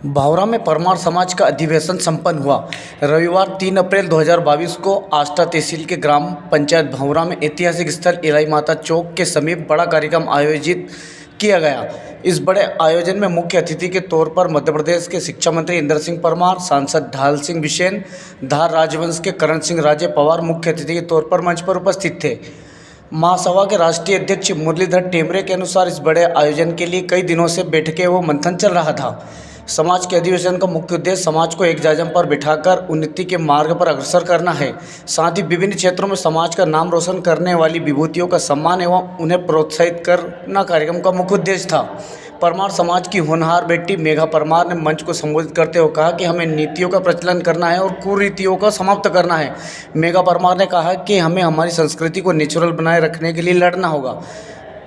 भावरा में परमार समाज का अधिवेशन संपन्न हुआ। रविवार 3 अप्रैल 2022 को आष्टा तहसील के ग्राम पंचायत भावरा में ऐतिहासिक स्थल इलाई माता चौक के समीप बड़ा कार्यक्रम आयोजित किया गया। इस बड़े आयोजन में मुख्य अतिथि के तौर पर मध्य प्रदेश के शिक्षा मंत्री इंदर सिंह परमार, सांसद ढाल सिंह बिसेन, धार राजवंश के करण सिंह राजे पवार मुख्य अतिथि के तौर पर मंच पर उपस्थित थे। महासभा के राष्ट्रीय अध्यक्ष मुरलीधर टेमरे के अनुसार इस बड़े आयोजन के लिए कई दिनों से बैठकें व मंथन चल रहा था। समाज के अधिवेशन का मुख्य उद्देश्य समाज को एक जाजम पर बिठाकर उन्नति के मार्ग पर अग्रसर करना है। साथ ही विभिन्न क्षेत्रों में समाज का नाम रोशन करने वाली विभूतियों का सम्मान एवं उन्हें प्रोत्साहित करना कार्यक्रम का मुख्य उद्देश्य था। परमार समाज की होनहार बेटी मेघा परमार ने मंच को संबोधित करते हुए कहा कि हमें नीतियों का प्रचलन करना है और कुरीतियों का समाप्त करना है। मेघा परमार ने कहा कि हमें हमारी संस्कृति को नेचुरल बनाए रखने के लिए लड़ना होगा।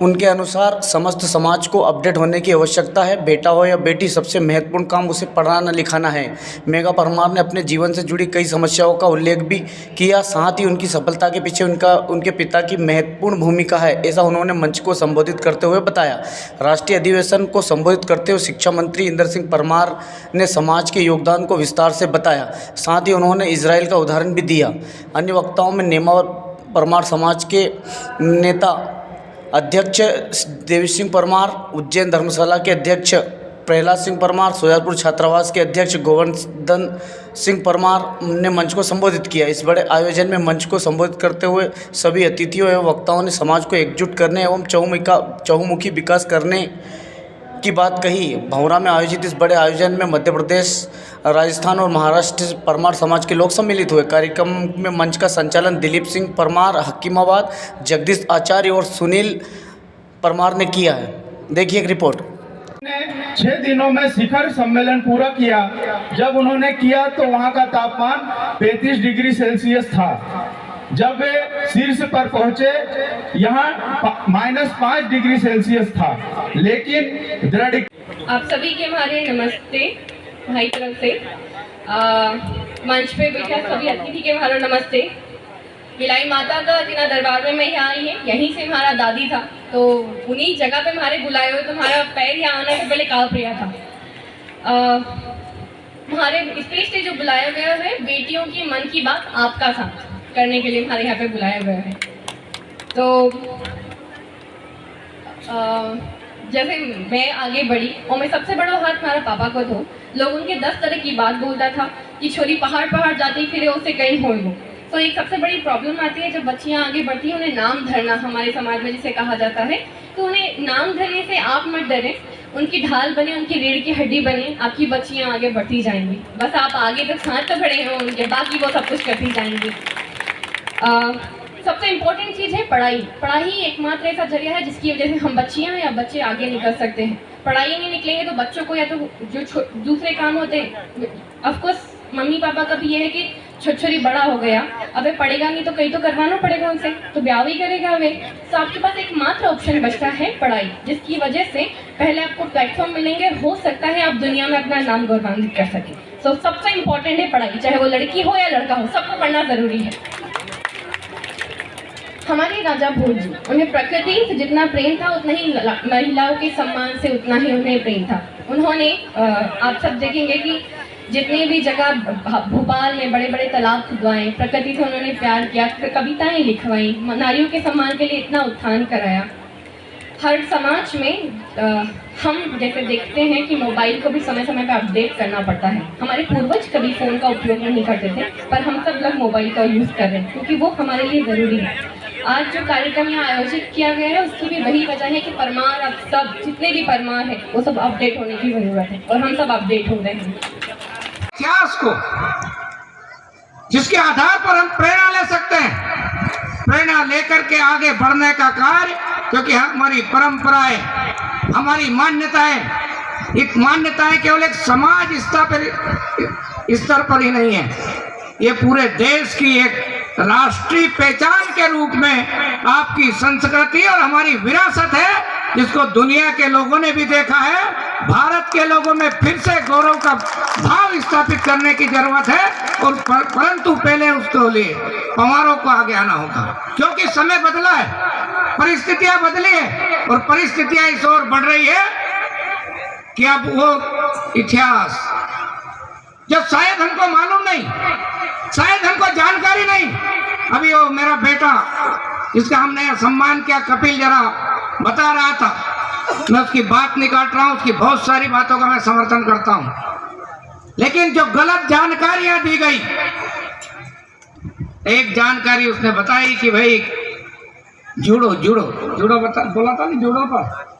उनके अनुसार समस्त समाज को अपडेट होने की आवश्यकता है। बेटा हो या बेटी, सबसे महत्वपूर्ण काम उसे पढ़ाना लिखाना है। मेघा परमार ने अपने जीवन से जुड़ी कई समस्याओं का उल्लेख भी किया। साथ ही उनकी सफलता के पीछे उनके पिता की महत्वपूर्ण भूमिका है, ऐसा उन्होंने मंच को संबोधित करते हुए बताया। राष्ट्रीय अधिवेशन को संबोधित करते हुए शिक्षा मंत्री इंदर सिंह परमार ने समाज के योगदान को विस्तार से बताया। साथ ही उन्होंने इजराइल का उदाहरण भी दिया। अन्य वक्ताओं में नेमा परमार समाज के नेता अध्यक्ष देवी सिंह परमार, उज्जैन धर्मशाला के अध्यक्ष प्रहलाद सिंह परमार, सोजापुर छात्रावास के अध्यक्ष गोवर्धन सिंह परमार ने मंच को संबोधित किया। इस बड़े आयोजन में मंच को संबोधित करते हुए सभी अतिथियों एवं वक्ताओं ने समाज को एकजुट करने एवं चहुमुखी विकास करने की बात कही। भावरा में आयोजित इस बड़े आयोजन में मध्य प्रदेश, राजस्थान और महाराष्ट्र से परमार समाज के लोग सम्मिलित हुए। कार्यक्रम में मंच का संचालन दिलीप सिंह परमार हकीमाबाद, जगदीश आचार्य और सुनील परमार ने किया है। देखिए एक रिपोर्ट। 6 दिनों में शिखर सम्मेलन पूरा किया। जब उन्होंने किया तो वहां का तापमान 35 डिग्री सेल्सियस था। जब वे शीर्ष पर पहुंचे यहाँ -5 डिग्री सेल्सियस था, लेकिन दृढ़। आप सभी के हमारे नमस्ते भाई तरफ से। मंच पे बैठे सभी अतिथि के हमारा नमस्ते। इलाई माता का जिना दरबार में मैं यहाँ आई है, यहीं से हमारा दादी था, तो उन्हीं जगह पे हमारे बुलाए हुए, तो हमारा पैर यहाँ आने से पहले कांप रहा था। हमारे स्टेज से जो बुलाया गया है, बेटियों की मन की बात आपका साथ करने के लिए हमारे यहाँ पे बुलाया गया है। तो जैसे मैं आगे बढ़ी और मैं सबसे बड़ा हाथ हमारा पापा को दो। लोग उनके 10 तरह की बात बोलता था कि छोरी पहाड़ जाती फिर उससे कहीं हो गो। तो एक सबसे बड़ी प्रॉब्लम आती है जब बच्चियाँ आगे बढ़ती हैं, उन्हें नाम धरना, हमारे समाज में जिसे कहा जाता है। तो उन्हें नाम धरने से आप मत डरें, उनकी ढाल बने, उनकी रीढ़ की हड्डी बने, आपकी बच्चियाँ आगे बढ़ती जाएंगी। बस आप आगे तक हाथ तो खड़े हैं उनके, बाकी वो सब कुछ करती जाएंगी। सबसे इम्पोर्टेंट चीज़ है पढ़ाई। पढ़ाई एकमात्र ऐसा जरिया है जिसकी वजह से हम बच्चियाँ या बच्चे आगे निकल सकते हैं। पढ़ाई नहीं निकलेंगे तो बच्चों को या तो जो दूसरे काम होते हैं, ऑफकोर्स मम्मी पापा का भी ये है कि छोरी बड़ा हो गया, अबे पढ़ेगा नहीं तो कहीं तो करवाना पड़ेगा उनसे, तो ब्याह भी करेगा वे। तो आपके पास एक मात्र ऑप्शन बचता है पढ़ाई, जिसकी वजह से पहले आपको प्लेटफॉर्म मिलेंगे, हो सकता है आप दुनिया में अपना नाम गौरवान्वित कर सकें। तो सबसे इम्पोर्टेंट है पढ़ाई, चाहे वो लड़की हो या लड़का हो, सबको पढ़ना ज़रूरी है। हमारे राजा भोज जी, उन्हें प्रकृति से जितना प्रेम था उतना ही महिलाओं के सम्मान से उतना ही उन्हें प्रेम था। उन्होंने आप सब देखेंगे कि जितनी भी जगह भोपाल में बड़े बड़े तालाब खुदवाए, प्रकृति से उन्होंने प्यार किया, कविताएं लिखवाई, नारियों के सम्मान के लिए इतना उत्थान कराया। हर समाज में हम जैसे देखते हैं कि मोबाइल को भी समय समय पर अपडेट करना पड़ता है। हमारे पूर्वज कभी फ़ोन का उपयोग नहीं करते थे, पर हम सब लोग मोबाइल का यूज़ कर रहे हैं क्योंकि वो हमारे लिए ज़रूरी है। आज जो कार्यक्रम यहाँ आयोजित किया गया है उसकी भी वही वजह है कि परमार, अब सब जितने भी परमार हैं वो सब अपडेट होने की ज़रूरत है और हम सब अपडेट हो रहे हैं। इतिहास को जिसके आधार पर हम प्रेरणा ले सकते हैं, प्रेरणा लेकर के आगे बढ़ने का कार्य, क्योंकि हमारी परंपराएं, हमारी मान्यताएं, एक मान्यताएं केवल एक समाज स्तर पर ही नहीं है, ये पूरे देश की एक राष्ट्रीय पहचान के रूप में आपकी संस्कृति और हमारी विरासत है, जिसको दुनिया के लोगों ने भी देखा है। भारत के लोगों में फिर से गौरव का भाव स्थापित करने की जरूरत है, और परंतु पहले उसके लिए पवारों को आगे आना होगा, क्योंकि समय बदला है, परिस्थितियां बदली है और परिस्थितियां इस ओर बढ़ रही है कि अब वो इतिहास जो शायद हमको मालूम नहीं, शायद हमको जानकारी नहीं। अभी वो मेरा बेटा जिसका हमने सम्मान किया, कपिल जरा बता रहा था, मैं उसकी बात नहीं काट रहा हूँ, उसकी बहुत सारी बातों का मैं समर्थन करता हूँ, लेकिन जो गलत जानकारियां दी गई, एक जानकारी उसने बताई कि भाई जुड़ो जुड़ो जुड़ो बोला था नहीं, जुड़ो पर